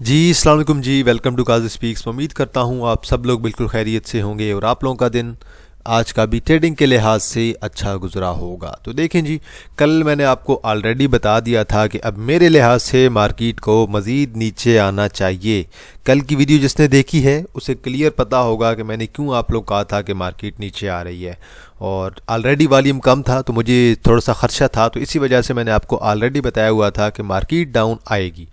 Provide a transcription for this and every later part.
जी अस्सलाम वालेकुम जी। Welcome to Qazi speaks. उम्मीद करता हूँ आप सब लोग बिल्कुल खैरियत से होंगे और आप लोगों का दिन आज का भी ट्रेडिंग के लिहाज से अच्छा गुजरा होगा। तो देखें जी, कल मैंने आपको ऑलरेडी बता दिया था कि अब मेरे लिहाज से मार्केट को मज़ीद नीचे आना चाहिए। कल की वीडियो जिसने देखी है उसे क्लियर पता होगा कि मैंने क्यों आप लोग कहा था कि मार्केट नीचे आ रही है। और ऑलरेडी वॉल्यूम कम था तो मुझे थोड़ा सा खर्चा था, तो इसी वजह से मैंने आपको ऑलरेडी बताया हुआ था कि मार्केट डाउन आएगी।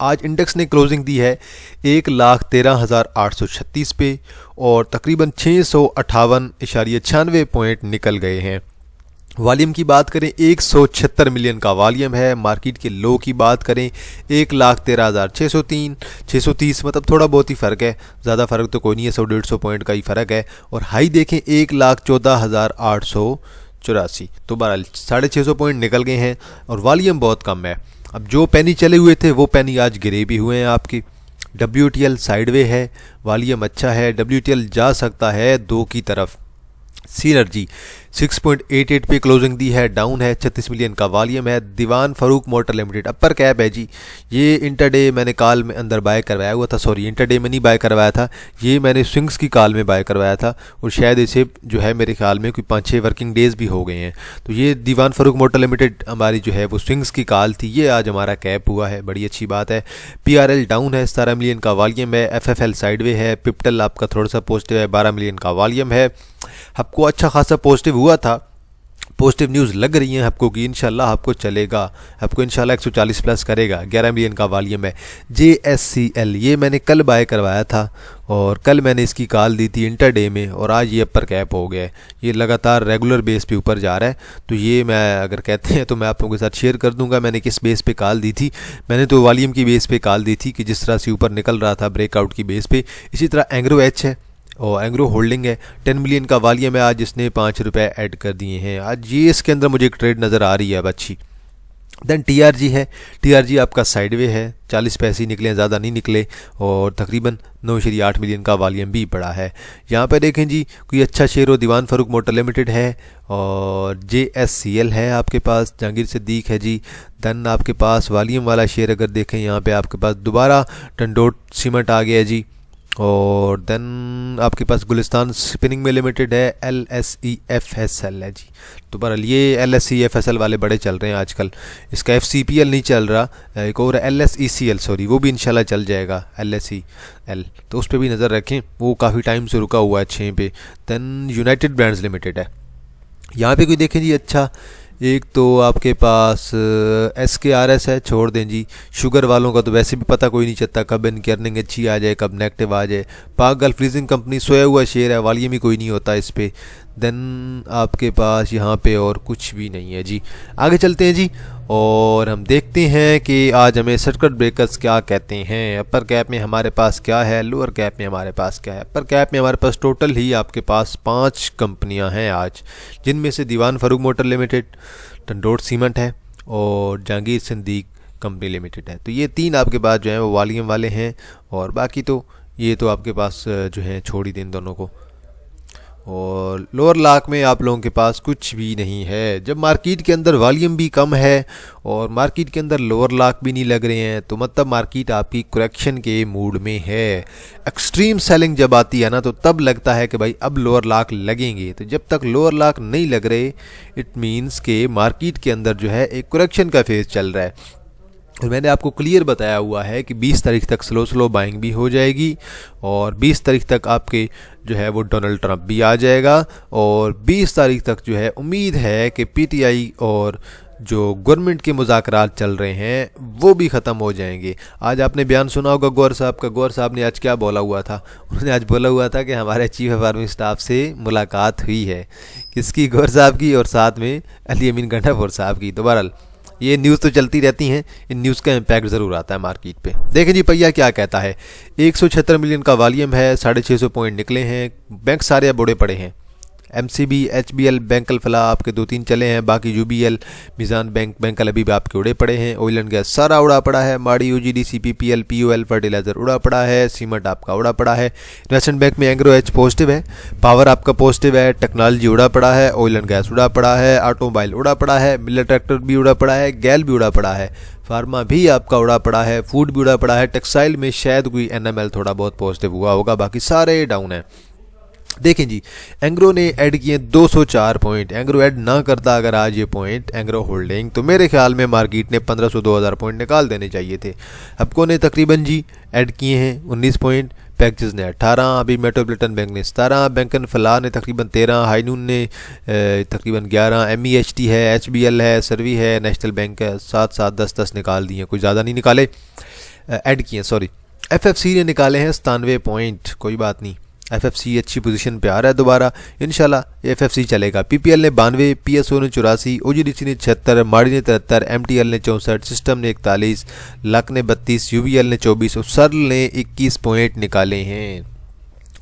आज इंडेक्स ने क्लोजिंग दी है 1,13,836 पे और तकरीबन 658.96 पॉइंट निकल गए हैं। वॉल्यूम की बात करें 176 मिलियन का वॉल्यूम है। मार्केट के लो की बात करें 1,13,630 मतलब थोड़ा बहुत ही फ़र्क है, ज़्यादा फ़र्क तो कोई नहीं है, 100-150 पॉइंट का ही फ़र्क है। और हाई देखें 1,14,884, तो बहरहाल 650 पॉइंट निकल गए हैं और वॉल्यूम बहुत कम है। अब जो पेनी चले हुए थे वो पेनी आज गिरे भी हुए हैं आपकी। WTL साइडवे है, वॉल्यूम अच्छा है, WTL जा सकता है दो की तरफ। सीनर्जी 6.88 पे क्लोजिंग दी है, डाउन है, 36 मिलियन का वॉल्यूम है। Dewan Farooq motor limited upper cap है जी। ये इंटरडे मैंने कॉल में अंदर बाय करवाया हुआ था, सॉरी इंटरडे में नहीं बाय करवाया था, ये मैंने स्विंग्स की कॉल में बाय करवाया था और शायद इसे जो है मेरे ख्याल में कोई 5-6 वर्किंग डेज़ भी हो गए हैं। तो ये दीवान फारूक मोटर लिमिटेड हमारी जो है वो स्विंग्स की कॉल थी, ये आज हमारा कैप हुआ है, बड़ी अच्छी बात है। PRL डाउन है, 17 मिलियन का वॉल्यूम है। FFL साइडवे है। पिप्टल आपका थोड़ा सा पॉजिटिव है, 12 मिलियन का वॉल्यूम है। आपको अच्छा खासा पॉजिटिव हुआ था, पॉजिटिव न्यूज़ लग रही है आपको कि इंशाल्लाह आपको चलेगा, आपको इंशाल्लाह 140 प्लस करेगा। 11 मिलियन का वॉल्यूम है। JSCL ये मैंने कल बाय करवाया था और कल मैंने इसकी कॉल दी थी इंटरडे में और आज ये अपर कैप हो गया है। ये लगातार रेगुलर बेस पे ऊपर जा रहा है, तो ये मैं अगर कहते हैं तो मैं आप लोगों के साथ शेयर कर दूंगा मैंने किस बेस पे कॉल दी थी। मैंने तो वॉल्यूम की बेस पे कॉल दी थी कि जिस तरह से ऊपर निकल रहा था ब्रेकआउट की बेस पे। इसी तरह एंग्रो एच है और एंग्रो होल्डिंग है, 10 मिलियन का वॉल्यूम है। आज इसने 5 रुपये ऐड कर दिए हैं। आज ये इसके अंदर मुझे एक ट्रेड नज़र आ रही है अब अच्छी। देन TRG है, TRG आपका साइडवे है, 40 पैसे ही निकले, ज़्यादा नहीं निकले और तकरीबन 9.8 मिलियन का वॉल्यूम भी पड़ा है। यहाँ पे देखें जी, कोई अच्छा शेयर हो, दीवान फारूक मोटर लिमिटेड है और JSCL है आपके पास, जहांगीर सिद्दीक है जी। देन आपके पास वॉल्यूम वाला शेयर अगर देखें यहाँ पे आपके पास दोबारा टंडोट सीमेंट आ गया है जी। और देन आपके पास गुलिस्तान स्पिनिंग में लिमिटेड है, LSEFSL है जी। तो बहरहाल ये LSEFSL वाले बड़े चल रहे हैं आजकल। इसका FCPL नहीं चल रहा, एक और LSECL, सॉरी वो भी इंशाल्लाह चल जाएगा, LSEL, तो उस पर भी नज़र रखें, वो काफ़ी टाइम से रुका हुआ है 6 पे। देन यूनाइटेड ब्रांड्स लिमिटेड है, यहाँ पे कोई देखें जी अच्छा। एक तो आपके पास SKRS है, छोड़ दें जी। शुगर वालों का तो वैसे भी पता कोई नहीं चलता कब इनकी अर्निंग अच्छी आ जाए कब नेगेटिव आ जाए। पाक गल्फ लीजिंग कंपनी सोया हुआ शेयर है, वॉल्यूम ही कोई नहीं होता इस पर। देन आपके पास यहाँ पे और कुछ भी नहीं है जी। आगे चलते हैं जी और हम देखते हैं कि आज हमें सर्किट ब्रेकर्स क्या कहते हैं। अपर कैप में हमारे पास क्या है, लोअर कैप में हमारे पास क्या है। अपर कैप में हमारे पास टोटल ही आपके पास 5 कंपनियां हैं आज, जिनमें से दीवान फारूक मोटर लिमिटेड, टंडोट सीमेंट है और जहांगीर सिद्दीक कंपनी लिमिटेड है। तो ये 3 आपके पास जो है वो वॉल्यूम वाले हैं और बाकी तो ये तो आपके पास जो है छोड़ ही दें दोनों को। और लोअर लाक में आप लोगों के पास कुछ भी नहीं है। जब मार्केट के अंदर वॉल्यूम भी कम है और मार्केट के अंदर लोअर लाक भी नहीं लग रहे हैं तो मतलब मार्केट आपकी करेक्शन के मूड में है। एक्सट्रीम सेलिंग जब आती है ना तो तब लगता है कि भाई अब लोअर लाक लगेंगे, तो जब तक लोअर लाक नहीं लग रहे इट मीन्स के मार्केट के अंदर जो है एक करेक्शन का फेज चल रहा है। और मैंने आपको क्लियर बताया हुआ है कि 20 तारीख तक स्लो बाइंग भी हो जाएगी और 20 तारीख तक आपके जो है वो डोनाल्ड ट्रंप भी आ जाएगा और 20 तारीख तक जो है उम्मीद है कि PTI और जो गवर्नमेंट के मुज़ाकरात चल रहे हैं वो भी ख़त्म हो जाएंगे। आज आपने बयान सुना होगा गौर साहब का। गौर साहब ने आज क्या बोला हुआ था, उन्होंने आज बोला हुआ था कि हमारे चीफ ऑफ आर्मी स्टाफ से मुलाकात हुई है। किसकी? गौर साहब की और साथ में अली अमीन गंडापुर साहब की। तो बहरहाल ये न्यूज़ तो चलती रहती हैं, इन न्यूज़ का इम्पैक्ट ज़रूर आता है मार्केट पे। देखें जी पहिया क्या कहता है। 176 मिलियन का वॉल्यूम है, 650 पॉइंट निकले हैं, बैंक सारे बुढ़े पड़े हैं। MCB, HBL, बैंक अल-फलाह आपके 2-3 चले हैं, बाकी UBL, मीज़ान बैंक, बैंक अल हबीब आपके उड़े पड़े हैं। ऑयल एंड गैस सारा उड़ा पड़ा है, माड़ी, OGDC, PPL, POL, फर्टिलाइज़र उड़ा पड़ा है, सीमेंट आपका उड़ा पड़ा है। इन्वेस्टमेंट बैंक में एंग्रो एच पॉजिटिव है, पावर आपका पॉजिटिव है, टेक्नोलॉजी उड़ा पड़ा है, ऑयल एंड गैस उड़ा पड़ा है, ऑटोमोबाइल उड़ा पड़ा है, मिलर ट्रैक्टर भी उड़ा पड़ा है, गैल भी उड़ा पड़ा है, फार्मा भी आपका उड़ा पड़ा है, फूड भी उड़ा पड़ा है। टेक्सटाइल में शायद कोई NML थोड़ा बहुत पॉजिटिव हुआ होगा, बाकी सारे डाउन है। देखें जी, एंग्रो ने ऐड किए 204 पॉइंट। एंग्रो ऐड ना करता अगर आज ये पॉइंट एंग्रो होल्डिंग, तो मेरे ख्याल में मार्केट ने 1500-2000 पॉइंट निकाल देने चाहिए थे। हबको ने तकरीबन जी ऐड किए हैं 19 पॉइंट, पैकेजेस ने 18, अभी मेट्रोपॉलिटन बैंक ने 17, बैंक अल-फलाह ने तकरीबन 13, हाईनून ने तकरीबन 11, MEHT है, HBL है, सर्वी है, नेशनल बैंक है 7-7, 10-10 निकाल दिए, कोई ज़्यादा नहीं निकाले, ऐड किए सॉरी। FFC ने निकाले हैं 97 पॉइंट, कोई बात नहीं, FFC अच्छी पोजीशन पे आ रहा है दोबारा, इंशाल्लाह FFC चलेगा। PPL ने 92, PSO ने 84, OGDC ने 76, माड़ी ने 73, MTL ने 64, सिस्टम ने 41, लक ने 32, UBL ने 24 और सर्ल ने 21 पॉइंट निकाले हैं।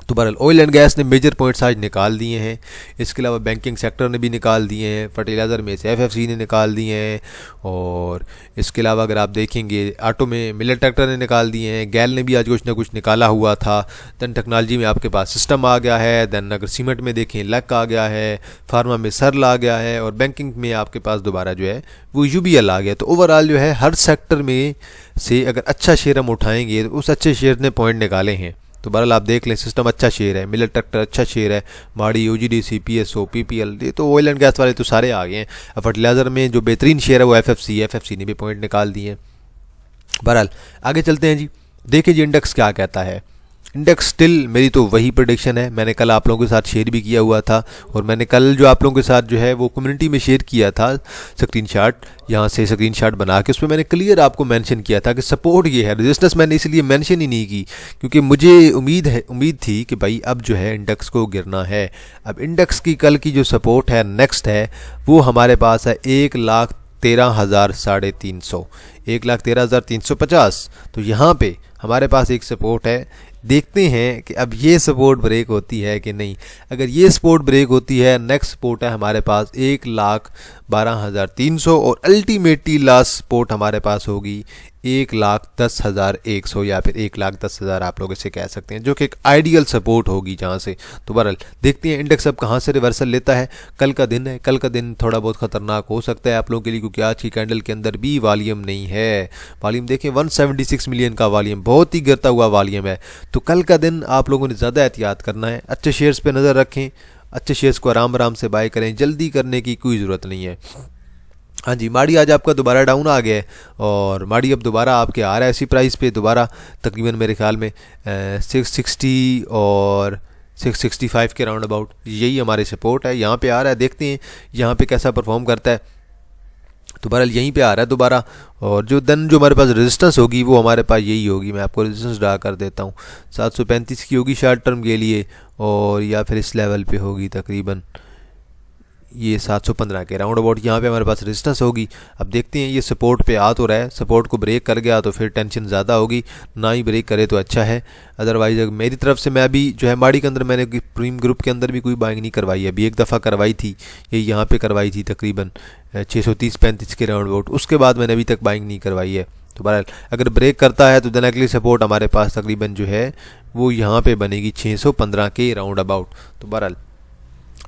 तो बहरहाल ऑयल एंड गैस ने मेजर पॉइंट्स आज निकाल दिए हैं। इसके अलावा बैंकिंग सेक्टर ने भी निकाल दिए हैं, फर्टिलाइज़र में से FFC ने निकाल दिए हैं, और इसके अलावा अगर आप देखेंगे ऑटो में मिलर ट्रैक्टर ने निकाल दिए हैं, गैल ने भी आज कुछ ना कुछ निकाला हुआ था। दैन टेक्नोलॉजी में आपके पास सिस्टम आ गया है, दैन अगर सीमेंट में देखें लक आ गया है, फार्मा में सर्ल आ गया है, और बैंकिंग में आपके पास दोबारा जो है वो UBL आ गया। तो ओवरऑल जो है हर सेक्टर में से अगर अच्छा शेयर हम उठाएंगे तो उस अच्छे शेयर ने पॉइंट निकाले हैं। तो बहरहाल आप देख लें, सिस्टम अच्छा शेयर है, मिलर ट्रैक्टर अच्छा शेयर है, माड़ी, OGDC, PSO, PPL, ये तो ऑयल एंड गैस वाले तो सारे आ गए हैं। फर्टिलाइज़र में जो बेहतरीन शेयर है वो FFC ने भी पॉइंट निकाल दिए हैं। बहरहाल आगे चलते हैं जी, देखिए जी इंडेक्स क्या कहता है। इंडेक्स स्टिल मेरी तो वही प्रेडिक्शन है, मैंने कल आप लोगों के साथ शेयर भी किया हुआ था, और मैंने कल जो आप लोगों के साथ जो है वो कम्युनिटी में शेयर किया था स्क्रीनशॉट, यहाँ से स्क्रीनशॉट बना के उसमें मैंने क्लियर आपको मेंशन किया था कि सपोर्ट ये है। रेजिस्टेंस मैंने इसलिए मेंशन ही नहीं की क्योंकि मुझे उम्मीद थी कि भाई अब जो है इंडेक्स को गिरना है। अब इंडेक्स की कल की जो सपोर्ट है नेक्स्ट है वो हमारे पास है 1,13,350, 1,13,350। तो यहाँ पे हमारे पास एक सपोर्ट है, देखते हैं कि अब ये सपोर्ट ब्रेक होती है कि नहीं। अगर ये सपोर्ट ब्रेक होती है, नेक्स्ट सपोर्ट है हमारे पास 1,12,300, और अल्टीमेटली लास्ट सपोर्ट हमारे पास होगी 1,10,100 या फिर 1,10,000 आप लोग इसे कह सकते हैं, जो कि एक आइडियल सपोर्ट होगी जहाँ से। तो बहरहाल देखते हैं इंडेक्स अब कहाँ से रिवर्सल लेता है। कल का दिन है, कल का दिन थोड़ा बहुत ख़तरनाक हो सकता है आप लोगों के लिए, क्योंकि आज की कैंडल के अंदर भी वॉल्यूम नहीं है। वॉल्यूम देखें 176 मिलियन का वॉल्यूम, बहुत ही गिरता हुआ वॉल्यूम है। तो कल का दिन आप लोगों ने ज़्यादा एहतियात करना है, अच्छे शेयर्स पर नज़र रखें, अच्छे शेयर्स को आराम आराम से बाय करें, जल्दी करने की कोई ज़रूरत नहीं है। हाँ जी, माड़ी आज आपका दोबारा डाउन आ गया है, और माड़ी अब दोबारा आपके आ रहा है इसी प्राइस पे दोबारा, तकरीबन मेरे ख्याल में 660 और 665 के राउंड अबाउट यही हमारे सपोर्ट है, यहाँ पे आ रहा है। देखते हैं यहाँ पे कैसा परफॉर्म करता है। तो बहरहाल यहीं पे आ रहा है दोबारा, और जो हमारे पास रेजिस्टेंस होगी वो हमारे पास यही होगी। मैं आपको रेजिस्टेंस ड्रा कर देता हूँ, 735 की होगी शॉर्ट टर्म के लिए, और या फिर इस लेवल पे होगी तकरीबन ये 715 के राउंड अबाउट, यहाँ पे हमारे पास रेजिस्टेंस होगी। अब देखते हैं ये सपोर्ट पे आ तो रहा है, सपोर्ट को ब्रेक कर गया तो फिर टेंशन ज़्यादा होगी, ना ही ब्रेक करे तो अच्छा है। अदरवाइज मेरी तरफ से मैं अभी जो है माड़ी के अंदर मैंने प्रीमियम ग्रुप के अंदर भी कोई बाइंग नहीं करवाई है, अभी एक दफ़ा करवाई थी, ये यहाँ पे करवाई थी तकरीबन 630-35 के राउंड अबाउट, उसके बाद मैंने अभी तक बाइंग नहीं करवाई है। तो बहरहाल अगर ब्रेक करता है तो देन अगली सपोर्ट हमारे पास तकरीबन जो है वो यहाँ पे बनेगी 615 के राउंड अबाउट। तो बहरहाल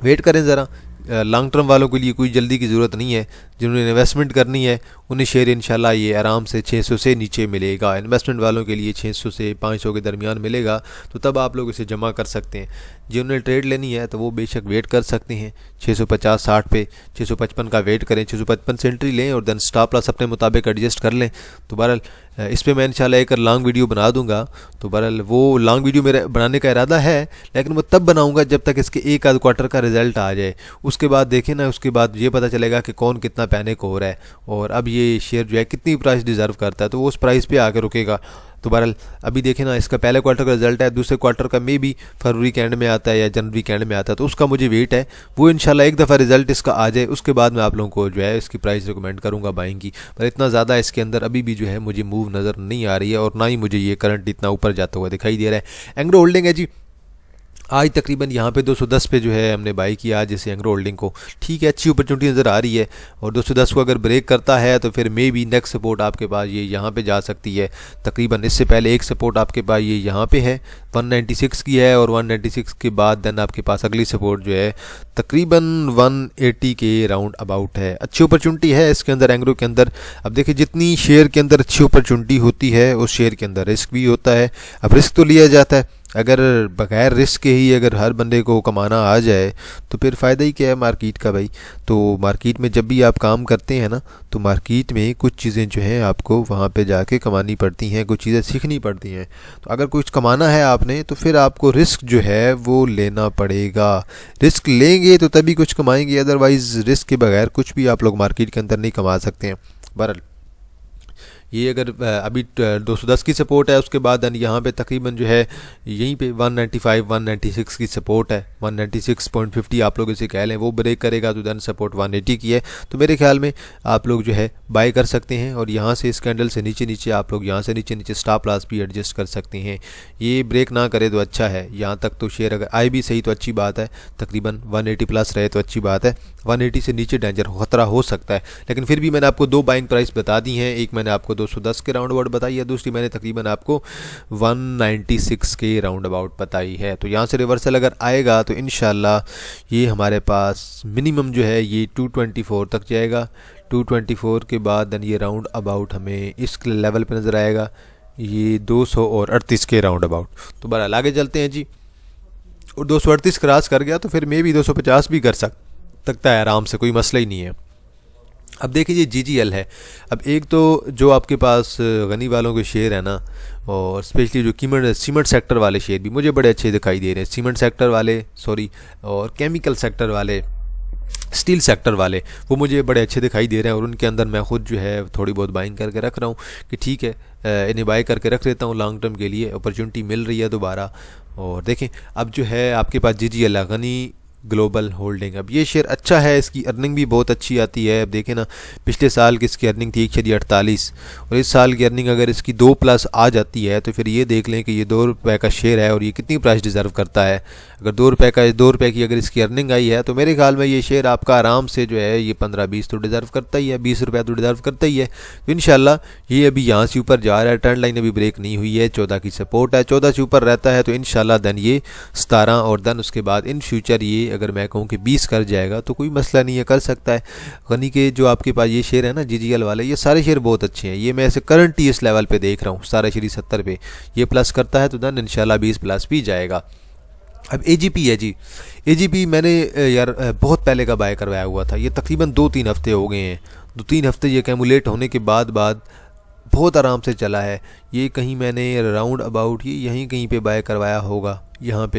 वेट करें ज़रा, लॉन्ग टर्म वालों के लिए कोई जल्दी की ज़रूरत नहीं है, जिन्होंने इन्वेस्टमेंट करनी है उन्हें शेयर इंशाल्लाह ये आराम से 600 से नीचे मिलेगा। इन्वेस्टमेंट वालों के लिए 600 से 500 के दरमियान मिलेगा, तो तब आप लोग इसे जमा कर सकते हैं। जिन्होंने ट्रेड लेनी है तो वो बेशक वेट कर सकते हैं 650-60 पे, 655 का वेट करें, 655 से एंट्री लें और देन स्टॉप लॉस अपने मुताबिक एडजस्ट कर लें। तो बहरहाल इस पर मैं इंशाल्लाह एक लॉन्ग वीडियो बना दूंगा। तो बहरहाल वो लॉन्ग वीडियो मेरा बनाने का इरादा है, लेकिन वो तब बनाऊंगा जब तक इसके एक आध क्वार्टर का रिजल्ट आ जाए। उसके बाद देखें ना, उसके बाद ये पता चलेगा कि कौन कितना पैनिक हो रहा है और अब ये शेयर जो है कितनी प्राइस डिज़र्व करता है, तो वो उस प्राइस पे आके रुकेगा। तो बहरहाल अभी देखें ना, इसका पहले क्वार्टर का रिजल्ट है, दूसरे क्वार्टर का मे भी फरवरी के एंड में आता है या जनवरी के एंड में आता है, तो उसका मुझे वेट है। वो इंशाल्लाह एक दफ़ा रिजल्ट इसका आ जाए, उसके बाद मैं आप लोगों को जो है इसकी प्राइस रिकमेंड करूँगा बाइंग की। पर इतना ज़्यादा इसके अंदर अभी भी जो है मुझे मूव नज़र नहीं आ रही है, और ना ही मुझे ये करंट इतना ऊपर जाता हुआ दिखाई दे रहा है। एंग्रो होल्डिंग है जी, आज तकरीबन यहाँ पे 210 पे जो है हमने बाई किया आज जैसे एंग्रो होल्डिंग को। ठीक है, अच्छी अपॉर्चुनिटी नज़र आ रही है और 210 को अगर ब्रेक करता है तो फिर मे बी नेक्स्ट सपोर्ट आपके पास ये यहाँ पे जा सकती है। तकरीबन इससे पहले एक सपोर्ट आपके पास ये यहाँ पे है 196 की है और 196 के बाद देन आपके पास अगली सपोर्ट जो है तकरीबन 180 के राउंड अबाउट है। अच्छी अपॉर्चुनिटी है इसके अंदर एंग्रो के अंदर। अब देखिए जितनी शेयर के अंदर अच्छी अपॉर्चुनिटी होती है उस शेयर के अंदर रिस्क भी होता है। अब रिस्क तो लिया जाता है, अगर बगैर रिस्क के ही अगर हर बंदे को कमाना आ जाए तो फिर फ़ायदा ही क्या है मार्केट का भाई। तो मार्केट में जब भी आप काम करते हैं ना तो मार्केट में कुछ चीज़ें जो हैं आपको वहाँ पे जाके कमानी पड़ती हैं, कुछ चीज़ें सीखनी पड़ती हैं। तो अगर कुछ कमाना है आपने तो फिर आपको रिस्क जो है वो लेना पड़ेगा। रिस्क लेंगे तो तभी कुछ कमाएंगे, अदरवाइज़ रिस्क के बगैर कुछ भी आप लोग मार्केट के अंदर नहीं कमा सकते हैं। बहरहाल ये अगर अभी 210 की सपोर्ट है उसके बाद यहाँ पे तकरीबन जो है यहीं पे 195 196 की सपोर्ट है, 196.50 आप लोग इसे कह लें, वो ब्रेक करेगा तो देन सपोर्ट 180 की है। तो मेरे ख्याल में आप लोग जो है बाय कर सकते हैं और यहाँ से इस कैंडल से नीचे नीचे आप लोग यहाँ से नीचे नीचे स्टॉप लॉस भी एडजस्ट कर सकते हैं। ये ब्रेक ना करे तो अच्छा है, यहाँ तक तो शेयर अगर आए भी सही तो अच्छी बात है, तकरीबन 180 प्लस रहे तो अच्छी बात है। 180 से नीचे डेंजर खतरा हो सकता है, लेकिन फिर भी मैंने आपको दो बाइंग प्राइस बता दी हैं। एक मैंने आपको 210 के राउंड अबाउट बताई है, दूसरी मैंने तकरीबन आपको 196 के राउंड अबाउट बताई है। तो यहाँ से रिवर्सल अगर आएगा तो इंशाल्लाह ये हमारे पास मिनिमम जो है ये 224 तक जाएगा। 224 के बाद देन ये राउंड अबाउट हमें इस लेवल पे नज़र आएगा, ये 238 के राउंड अबाउट। तो बहरहाल आगे चलते हैं जी, और 238 क्रॉस कर गया तो फिर मे भी 250 भी कर सकता है आराम से, कोई मसला ही नहीं है। अब देखिए GGL है। अब एक तो जो आपके पास गनी वालों के शेयर है ना, और स्पेशली जो सीमेंट सेक्टर वाले शेयर भी मुझे बड़े अच्छे दिखाई दे रहे हैं। सीमेंट सेक्टर वाले और केमिकल सेक्टर वाले, स्टील सेक्टर वाले, वो मुझे बड़े अच्छे दिखाई दे रहे हैं और उनके अंदर मैं खुद जो है थोड़ी बहुत बाइंग करके रख रहा हूँ कि ठीक है इन्हें बाय करके रख लेता हूँ लॉन्ग टर्म के लिए, अपॉर्चुनिटी मिल रही है दोबारा। और देखें अब जो है आपके पास GGL है, गनी ग्लोबल होल्डिंग। अब ये शेयर अच्छा है, इसकी अर्निंग भी बहुत अच्छी आती है। अब देखें ना पिछले साल की इसकी अर्निंग थी 1.48 और इस साल की अर्निंग अगर इसकी 2+ आ जाती है तो फिर ये देख लें कि ये 2 रुपये का शेयर है और ये कितनी प्राइस डिज़र्व करता है। अगर 2 रुपये की अगर इसकी अर्निंग आई है तो मेरे ख्याल में ये शेयर आपका आराम से जो है ये 15-20 तो डिज़र्व करता ही है, 20 रुपये तो डिज़र्व करता ही है। तो इंशाल्लाह ये अभी यहाँ से ऊपर जा रहा है, ट्रेंड लाइन अभी ब्रेक नहीं हुई है, 14 की सपोर्ट है, 14 से ऊपर रहता है तो इंशाल्लाह देन ये 17 और देन उसके बाद इन फ्यूचर ये अगर मैं कहूँ कि 20 कर जाएगा तो कोई मसला नहीं है, कर सकता है। गनी के जो आपके पास ये शेयर है ना GGL वाले, ये सारे शेयर बहुत अच्छे हैं। ये मैं ऐसे करंटली इस लेवल पे देख रहा हूँ 17.70 पे, ये प्लस करता है तो देन इंशाल्लाह 20+ भी जाएगा। अब AGP है जी, AGP मैंने यार बहुत पहले का बाय करवाया हुआ था, ये तकरीबन 2-3 हफ्ते हो गए हैं। 2-3 हफ्ते ये कैमुलेट होने के बाद बहुत आराम से चला है। ये कहीं मैंने राउंड अबाउट ये यहीं कहीं पे बाय करवाया होगा, यहाँ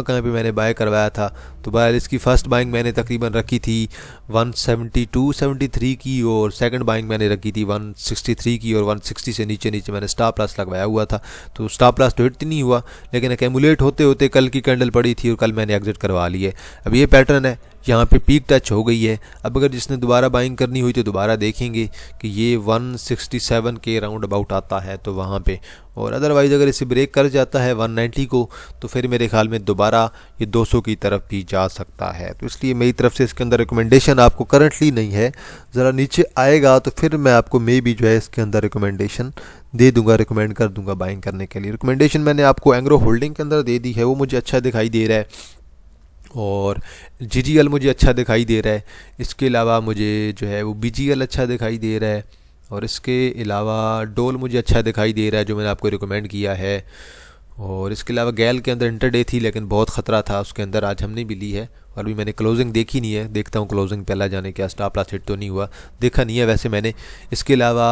कहाँ पे मैंने बाय करवाया था। तो बहरहाल इसकी फ़र्स्ट बाइंग मैंने तकरीबन रखी थी 172-73 की और सेकंड बाइंग मैंने रखी थी 163 की और 160 से नीचे नीचे मैंने स्टॉप लॉस लगवाया हुआ था। तो स्टॉप लॉस तो हिट नहीं हुआ, लेकिन एक्यूमुलेट होते होते कल की कैंडल पड़ी थी और कल मैंने एग्जिट करवा ली है। अब ये पैटर्न है, यहाँ पे पीक टच हो गई है। अब अगर जिसने दोबारा बाइंग करनी हुई तो दोबारा देखेंगे कि ये 167 के राउंड अबाउट आता है तो वहाँ पे, और अदरवाइज़ अगर इसे ब्रेक कर जाता है 190 को तो फिर मेरे ख्याल में दोबारा ये 200 की तरफ भी जा सकता है। तो इसलिए मेरी तरफ से इसके अंदर रिकमेंडेशन आपको करंटली नहीं है, ज़रा नीचे आएगा तो फिर मैं आपको मे भी जो है इसके अंदर रिकमेंडेशन दे दूंगा, रिकमेंड कर दूंगा बाइंग करने के लिए। रिकमेंडेशन मैंने आपको एंग्रो होल्डिंग के अंदर दे दी है, वो मुझे अच्छा दिखाई दे रहा है और GGL मुझे अच्छा दिखाई दे रहा है। इसके अलावा मुझे जो है वो BGL अच्छा दिखाई दे रहा है और इसके अलावा डोल मुझे अच्छा दिखाई दे रहा है जो मैंने आपको रिकमेंड किया है। और इसके अलावा गैल के अंदर इंटरडे थी लेकिन बहुत ख़तरा था उसके अंदर, आज हमने भी ली है और अभी मैंने क्लोजिंग देखी नहीं है, देखता हूँ क्लोजिंग पहला जाने क्या स्टॉप लॉस हिट तो नहीं हुआ, देखा नहीं है वैसे मैंने। इसके अलावा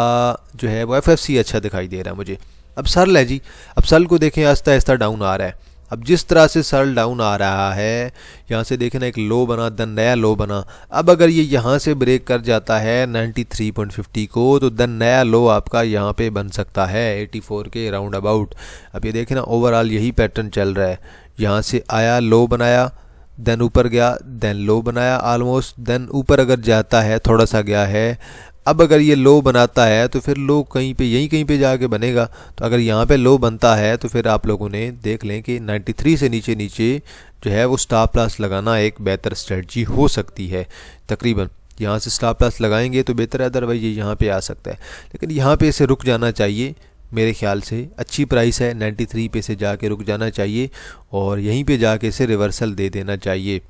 जो है वो FFC अच्छा दिखाई दे रहा है मुझे। अब सर्ल है जी, अब सर्ल को देखें आहिस्ता आहिस्ता डाउन आ रहा है। अब जिस तरह से सर्ल डाउन आ रहा है, यहाँ से देखें ना एक लो बना, देन नया लो बना। अब अगर ये यहाँ से ब्रेक कर जाता है 93.50 को तो देन नया लो आपका यहाँ पे बन सकता है 84 के राउंड अबाउट। अब ये देखें ना ओवरऑल यही पैटर्न चल रहा है, यहाँ से आया लो बनाया, देन ऊपर गया, देन लो बनाया ऑलमोस्ट, देन ऊपर अगर जाता है थोड़ा सा गया है। अब अगर ये लो बनाता है तो फिर लो कहीं पे यहीं कहीं पे जाके बनेगा। तो अगर यहाँ पे लो बनता है तो फिर आप लोगों ने देख लें कि 93 से नीचे नीचे जो है वो स्टॉप लॉस लगाना एक बेहतर स्ट्रेटजी हो सकती है। तकरीबन यहाँ से स्टॉप लॉस लगाएंगे तो बेहतर है, अदरवाइज ये यहाँ पे आ सकता है। लेकिन यहाँ पे इसे रुक जाना चाहिए मेरे ख्याल से। अच्छी प्राइस है, 93 पे से जाके रुक जाना चाहिए और यहीं पे जाके इसे रिवर्सल दे देना चाहिए।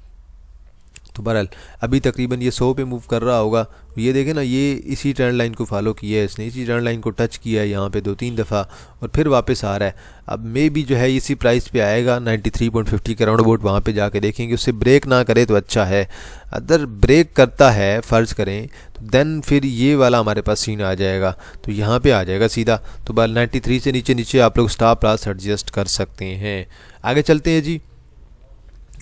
तो बहरहाल अभी तकरीबन ये 100 पे मूव कर रहा होगा। ये देखें ना, ये इसी ट्रेंड लाइन को फॉलो किया है इसने, इसी ट्रेंड लाइन को टच किया है यहाँ पे 2-3 दफ़ा और फिर वापस आ रहा है। अब मे भी जो है इसी प्राइस पे आएगा 93.50 के राउंड अबाउट, वहाँ पे जाके देखेंगे। उससे ब्रेक ना करे तो अच्छा है, अगर ब्रेक करता है फ़र्ज़ करें तो देन फिर ये वाला हमारे पास सीन आ जाएगा, तो यहाँ पे आ जाएगा सीधा। तो बस 93 से नीचे नीचे आप लोग स्टॉप लॉस एडजस्ट कर सकते हैं। आगे चलते हैं जी।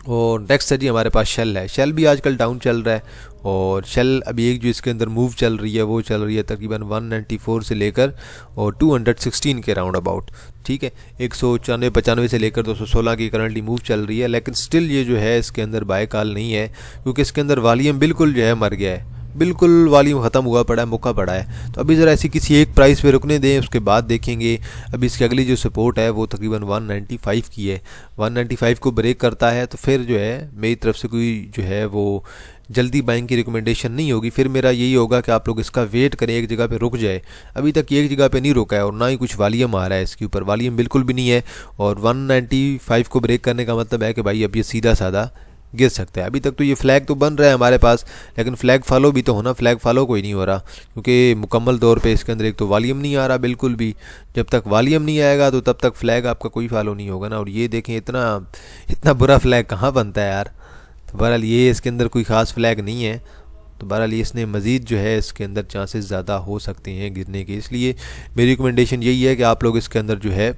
और नेक्स्ट है जी हमारे पास शेल है। शेल भी आजकल डाउन चल रहा है और शेल अभी एक जो इसके अंदर मूव चल रही है वो चल रही है तकरीबन 194 से लेकर और 216 के राउंड अबाउट। ठीक है, 194-95 से लेकर 216 की करंटली मूव चल रही है। लेकिन स्टिल ये जो है इसके अंदर बाय कॉल नहीं है, क्योंकि इसके अंदर वॉल्यूम बिल्कुल जो है मर गया है, बिल्कुल वॉल्यूम ख़त्म हुआ पड़ा है, मुक्का पड़ा है। तो अभी ज़रा ऐसी किसी एक प्राइस पे रुकने दें, उसके बाद देखेंगे। अभी इसकी अगली जो सपोर्ट है वो तकरीबन 195 की है। 195 को ब्रेक करता है तो फिर जो है मेरी तरफ से कोई जो है वो जल्दी बाइंग की रिकमेंडेशन नहीं होगी। फिर मेरा यही होगा कि आप लोग इसका वेट करें, एक जगह पे रुक जाए। अभी तक एक जगह पे नहीं रुका है और ना ही कुछ वॉल्यूम आ रहा है इसके ऊपर, वॉल्यूम बिल्कुल भी नहीं है। और 195 को ब्रेक करने का मतलब है कि भाई अब ये सीधा साधा गिर सकता है। अभी तक तो ये फ्लैग तो बन रहा है हमारे पास, लेकिन फ्लैग फॉलो भी तो होना, फ्लैग फॉलो कोई नहीं हो रहा, क्योंकि मुकम्मल तौर पे इसके अंदर एक तो वॉल्यूम नहीं आ रहा बिल्कुल भी। जब तक वॉल्यूम नहीं आएगा तो तब तक फ्लैग आपका कोई फॉलो नहीं होगा ना। और ये देखें इतना बुरा फ्लैग कहाँ बनता है यार। तो बहरहाल ये इसके अंदर कोई ख़ास फ्लैग नहीं है। तो बहरहाल इसने मज़ीद जो है इसके अंदर चांसेस ज़्यादा हो सकते हैं गिरने के। इसलिए मेरी रिकमेंडेशन यही है कि आप लोग इसके अंदर जो है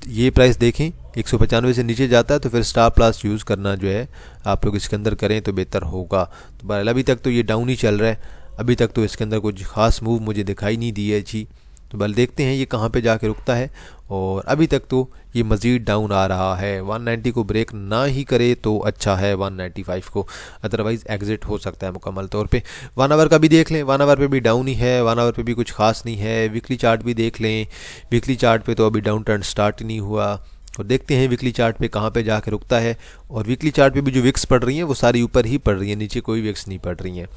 ये प्राइस देखें, 195 से नीचे जाता है तो फिर स्टॉप लॉस यूज़ करना जो है आप लोग इसके अंदर करें तो बेहतर होगा। तो बहरहाल अभी तक तो ये डाउन ही चल रहा है, अभी तक तो इसके अंदर कुछ ख़ास मूव मुझे दिखाई नहीं दी है जी। तो बल देखते हैं ये कहाँ पे जाके रुकता है। और अभी तक तो ये मज़ीद डाउन आ रहा है, 190 को ब्रेक ना ही करे तो अच्छा है 195 को, अदरवाइज़ एग्ज़िट हो सकता है मुकम्मल तौर पे। 1 आवर का भी देख लें, 1 आवर पे भी डाउन ही है, 1 आवर पे भी कुछ खास नहीं है। वीकली चार्ट भी देख लें, वीकली चार्ट पे तो अभी डाउन ट्रेंड स्टार्ट ही नहीं हुआ। और देखते हैं वीकली चार्ट पे कहाँ पे जाके रुकता है। और वीकली चार्ट पे भी जो विक्स पड़ रही हैं वो सारी ऊपर ही पड़ रही हैं, नीचे कोई विक्स नहीं पड़ रही हैं।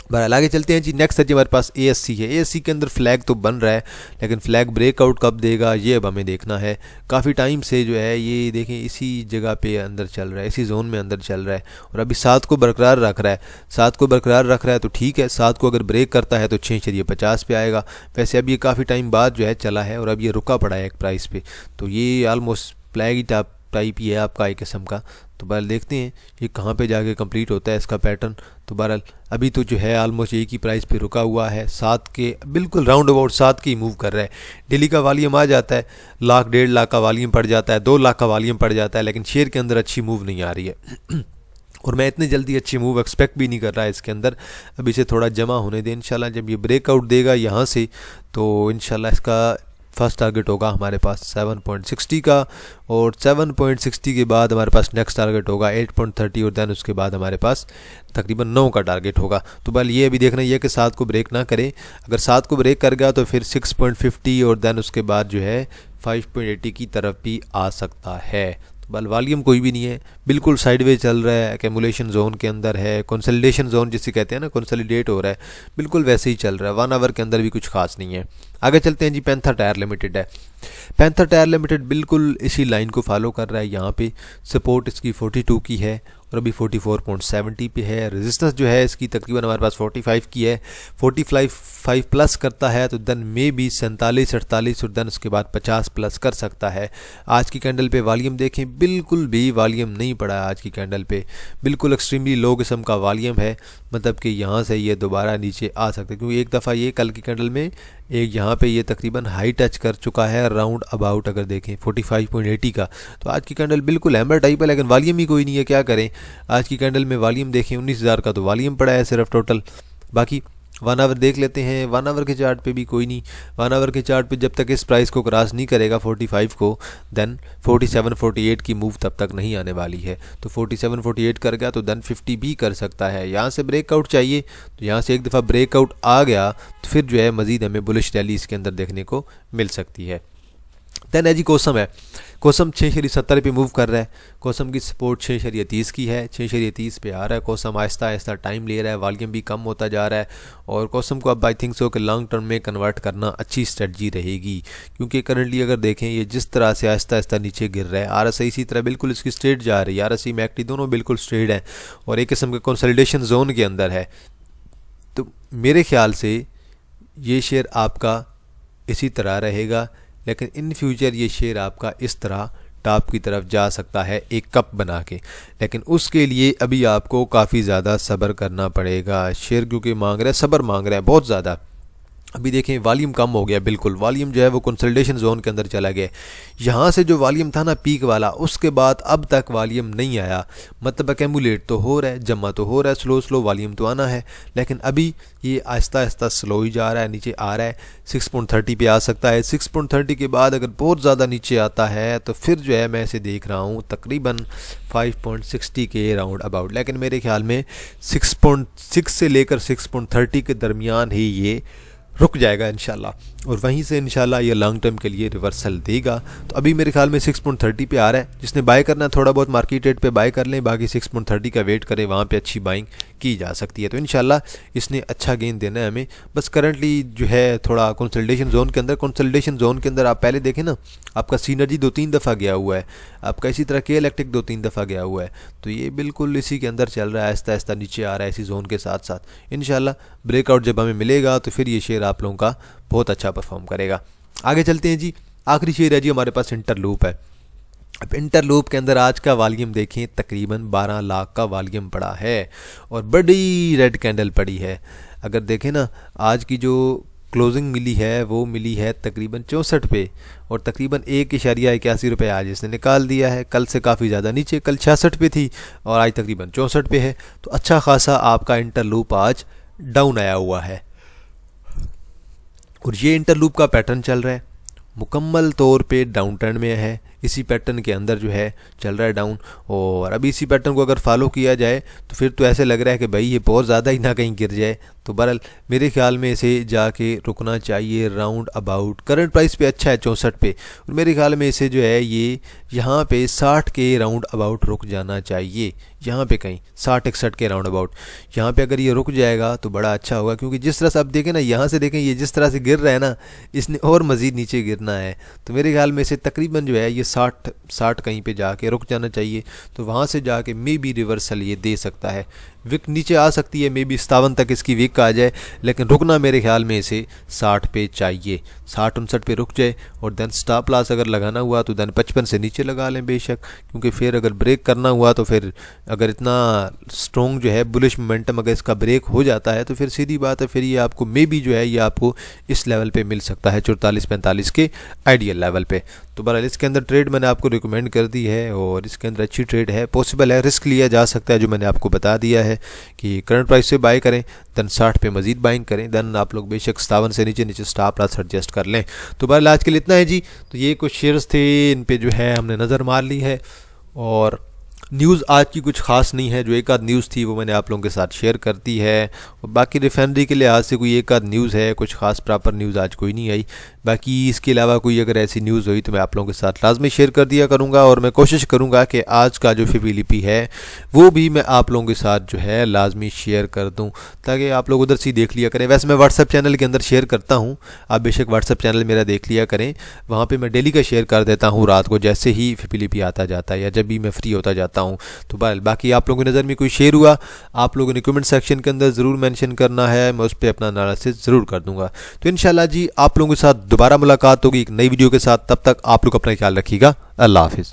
बहरहाल आगे चलते हैं जी। नेक्स्ट है जी हमारे पास ASC है। ASC के अंदर फ्लैग तो बन रहा है, लेकिन फ्लैग ब्रेकआउट कब देगा ये अब हमें देखना है। काफ़ी टाइम से जो है ये देखें इसी जगह पे अंदर चल रहा है, इसी जोन में अंदर चल रहा है और अभी 7 को बरकरार रख रहा है। 7 को बरकरार रख रहा है तो ठीक है, 7 को अगर ब्रेक करता है तो 6.50 पे आएगा। वैसे अब ये काफ़ी टाइम बाद जो है चला है और अब ये रुका पड़ा है एक प्राइस पे, तो ये आलमोस्ट फ्लैग ही टाइप ही है आपका एक किस्म का। तो बहरहाल देखते हैं ये कहाँ पे जाके कंप्लीट होता है इसका पैटर्न। तो बहरहाल अभी तो जो है आलमोस्ट एक ही प्राइस पे रुका हुआ है, 7 के बिल्कुल राउंड अबाउट 7 की मूव कर रहा है। डेली का वॉल्यूम आ जाता है, 1 लाख 1.5 लाख का वॉल्यूम पड़ जाता है, 2 लाख का वॉल्यूम पड़ जाता है, लेकिन शेयर के अंदर अच्छी मूव नहीं आ रही है। और मैं इतनी जल्दी अच्छी मूव एक्सपेक्ट भी नहीं कर रहा है इसके अंदर। अब इसे थोड़ा जमा होने दें, इंशाल्लाह जब ये ब्रेकआउट देगा यहाँ से तो इंशाल्लाह इसका फर्स्ट टारगेट होगा हमारे पास 7.60 का और 7.60 के बाद हमारे पास नेक्स्ट टारगेट होगा 8.30 और देन उसके बाद हमारे पास तकरीबन 9 का टारगेट होगा। तो बल ये अभी देखना ये कि 7 को ब्रेक ना करे, अगर 7 को ब्रेक कर गया तो फिर 6.50 और देन उसके बाद जो है 5.80 की तरफ भी आ सकता है। बल वॉल्यूम कोई भी नहीं है, बिल्कुल साइडवे चल रहा है, एक्यूमुलेशन जोन के अंदर है, कंसोलिडेशन जोन जिसे कहते हैं ना, कंसोलिडेट हो रहा है, बिल्कुल वैसे ही चल रहा है। 1 आवर के अंदर भी कुछ खास नहीं है। आगे चलते हैं जी। पैंथर टायर लिमिटेड है। पैंथर टायर लिमिटेड बिल्कुल इसी लाइन को फॉलो कर रहा है। यहाँ पे सपोर्ट इसकी 42 की है और अभी 44.70 पे है। रेजिस्टेंस जो है इसकी तकरीबन हमारे पास 45 की है। 45 प्लस करता है तो देन मे भी 47-48 और देन उसके बाद 50 प्लस कर सकता है। आज की कैंडल पे वॉल्यूम देखें, बिल्कुल भी वॉल्यूम नहीं पड़ा है आज की कैंडल पे, बिल्कुल एक्सट्रीमली लो किस्म का वॉल्यूम है। मतलब कि यहाँ से ये दोबारा नीचे आ सकता है, क्योंकि एक दफ़ा ये कल की कैंडल में एक यहाँ पे ये तकरीबन हाई टच कर चुका है राउंड अबाउट अगर देखें 45.80 का। तो आज की कैंडल बिल्कुल हैमर टाइप है, लेकिन वॉल्यूम ही कोई नहीं है, क्या करें। आज की कैंडल में वॉल्यूम देखें 19,000 का तो वॉल्यूम पड़ा है सिर्फ टोटल। बाकी 1 आवर देख लेते हैं। 1 आवर के चार्ट पे भी कोई नहीं, 1 आवर के चार्ट पे जब तक इस प्राइस को क्रॉस नहीं करेगा 45 को, देन 47 48 की मूव तब तक नहीं आने वाली है। तो 47 48 कर गया तो देन 50 भी कर सकता है। यहाँ से ब्रेकआउट चाहिए, तो यहाँ से एक दफ़ा ब्रेकआउट आ गया तो फिर जो है मज़ीद हमें बुलिश रैली इसके अंदर देखने को मिल सकती है। देन है जी कोसम है। कोसम 6.70 पे मूव कर रहा है। कोसम की सपोर्ट 6.30 की है, 6.30 पे आ रहा है। कोसम आहिस्ता आहिस्ता टाइम ले रहा है, वॉल्यूम भी कम होता जा रहा है और कोसम को अब आई थिंक सो कि लॉन्ग टर्म में कन्वर्ट करना अच्छी स्ट्रेटजी रहेगी, क्योंकि करंटली अगर देखें ये जिस तरह से आहिस्ता आहिस्ता नीचे गिर रहा है, RSI इसी तरह बिल्कुल इसकी स्ट्रेट जा रही है, RSI मैक्टी दोनों बिल्कुल स्ट्रेट हैं और एक किस्म के कंसोलिडेशन जोन के अंदर है। तो मेरे ख्याल से ये शेयर आपका इसी तरह रहेगा, लेकिन इन फ्यूचर ये शेयर आपका इस तरह टॉप की तरफ जा सकता है एक कप बना के, लेकिन उसके लिए अभी आपको काफ़ी ज़्यादा सब्र करना पड़ेगा। शेयर क्योंकि मांग रहा है, सब्र मांग रहा है बहुत ज़्यादा। अभी देखें वॉल्यूम कम हो गया, बिल्कुल वॉल्यूम जो है वो कंसोलिडेशन जोन के अंदर चला गया। यहाँ से जो वॉल्यूम था ना पीक वाला, उसके बाद अब तक वॉल्यूम नहीं आया, मतलब एक्यूमुलेट तो हो रहा है, जमा तो हो रहा है, स्लो स्लो वॉल्यूम तो आना है, लेकिन अभी ये आहिस्ता आहिस्ता स्लो ही जा रहा है, नीचे आ रहा है। 6.30 पे आ सकता है। 6.30 के बाद अगर बहुत ज़्यादा नीचे आता है तो फिर जो है मैं इसे देख रहा हूँ तकरीबन 5.60 के राउंड अबाउट, लेकिन मेरे ख्याल में 6.6 से लेकर 6.30 के दरमियान ही ये रुक जाएगा इंशाल्लाह, और वहीं से इंशाल्लाह ये लॉन्ग टर्म के लिए रिवर्सल देगा। तो अभी मेरे ख्याल में 6.30 पे आ रहा है। जिसने बाय करना है थोड़ा बहुत मार्केट रेट पे बाय कर लें, बाकी 6.30 का वेट करें, वहाँ पे अच्छी बाइंग की जा सकती है। तो इंशाल्लाह इसने अच्छा गेन देना है हमें। बस करंटली जो है थोड़ा कंसोलिडेशन जोन के अंदर, कंसोलिडेशन जोन के अंदर आप पहले देखें ना, आपका सीनर्जी 2-3 दफ़ा गया हुआ है, आपका इसी तरह के इलेक्ट्रिक 2-3 दफ़ा गया हुआ है, तो ये बिल्कुल इसी के अंदर चल रहा है, आहिस्ता आहिस्ता नीचे आ रहा है इसी जोन के साथ साथ। इंशाल्लाह ब्रेकआउट जब हमें मिलेगा तो फिर ये शेयर आप लोगों का बहुत अच्छा परफॉर्म करेगा। आगे चलते हैं जी। आखिरी शेयर है जी हमारे पास इंटरलूप है। अब इंटरलूप के अंदर आज का वॉल्यूम देखें, तकरीबन 12 लाख का वॉल्यूम पड़ा है और बड़ी रेड कैंडल पड़ी है। अगर देखें ना आज की जो क्लोजिंग मिली है वो मिली है तकरीबन 64 पे, और तकरीबन 1.81 रुपये आज इसने निकाल दिया है। कल से काफ़ी ज़्यादा नीचे, कल 66 पे थी और आज तकरीबन 64 पे है। तो अच्छा खासा आपका इंटरलूप आज डाउन आया हुआ है और ये इंटरलूप का पैटर्न चल रहा है, मुकम्मल तौर पे डाउन ट्रेंड में है। इसी पैटर्न के अंदर जो है चल रहा है डाउन, और अभी इसी पैटर्न को अगर फॉलो किया जाए तो फिर तो ऐसे लग रहा है कि भाई ये बहुत ज़्यादा ही ना कहीं गिर जाए। तो बहरहाल मेरे ख्याल में इसे जाके रुकना चाहिए राउंड अबाउट, करंट प्राइस पे अच्छा है 64 पे, और मेरे ख्याल में इसे जो है ये यहाँ पे 60 के राउंड अबाउट रुक जाना चाहिए। यहाँ पे कहीं 60-61 के राउंड अबाउट यहाँ पे अगर ये रुक जाएगा तो बड़ा अच्छा होगा, क्योंकि जिस तरह से आप देखें ना, यहाँ से देखें ये जिस तरह से गिर रहा है ना, इसने और मज़ीद नीचे गिरना है। तो मेरे ख्याल में इसे तकरीबन जो है ये 60 कहीं पे जाके रुक जाना चाहिए। तो वहाँ से जाके मे बी रिवर्सल ये दे सकता है, विक नीचे आ सकती है, मे बी 57 तक इसकी विक आ जाए, लेकिन रुकना मेरे ख्याल में इसे 60 पे चाहिए, 60-59 पे रुक जाए। और देन स्टॉप लॉस अगर लगाना हुआ तो देन 55 से नीचे लगा लें बेशक, क्योंकि फिर अगर ब्रेक करना हुआ तो फिर अगर इतना स्ट्रॉन्ग जो है बुलिश मोमेंटम अगर इसका ब्रेक हो जाता है तो फिर सीधी बात है, फिर ये आपको मे बी जो है ये आपको इस लेवल पे मिल सकता है 44-45 के आइडियल लेवल पे। तो बहरहाल इसके अंदर ट्रेड मैंने आपको रिकमेंड कर दी है और इसके अंदर अच्छी ट्रेड है, पॉसिबल है, रिस्क लिया जा सकता है, जो मैंने आपको बता दिया है कि करंट प्राइस से बाय करें, देन 60 पे मजीद बाइंग करें, देन आप लोग बेशक 57 से नीचे स्टॉप लॉस एडजस्ट कर लें। तो बहरहाल आज के लिए इतना है जी। तो ये कुछ शेयर्स थे, इन पे जो है हमने नज़र मार ली है, और न्यूज़ आज की कुछ ख़ास नहीं है, जो एक आध न्यूज़ थी वो मैंने आप लोगों के साथ शेयर कर दी है, और बाकी रिफाइनरी के लिहाज से कोई एक आध न्यूज़ है, कुछ ख़ास प्रॉपर न्यूज़ आज कोई नहीं आई। बाकी इसके अलावा कोई अगर ऐसी न्यूज़ हुई तो मैं आप लोगों के साथ लाजमी शेयर कर दिया करूँगा, और मैं कोशिश करूँगा कि आज का जो FIBLIPI है वो भी मैं आप लोगों के साथ जो है लाजमी शेयर कर दूँ, ताकि आप लोग उधर से देख लिया करें। वैसे मैं व्हाट्सएप चैनल के अंदर शेयर करता हूँ, आप बेशक व्हाट्सएप चैनल मेरा देख लिया करें, वहाँ पर मैं डेली का शेयर कर देता हूँ रात को, जैसे ही FIBLIPI आता जाता है या जब भी मैं फ्री होता जाता हूँ। तो बाकी आप लोगों की नज़र में कोई शेयर हुआ, आप लोगों ने कमेंट सेक्शन के अंदर ज़रूर मेंशन करना है, मैं उस पर अपना एनालिसिस ज़रूर कर दूंगा। तो इंशाल्लाह जी आप लोगों के साथ दोबारा मुलाकात होगी एक नई वीडियो के साथ, तब तक आप लोग अपना ख्याल रखिएगा। अल्लाह हाफिज़।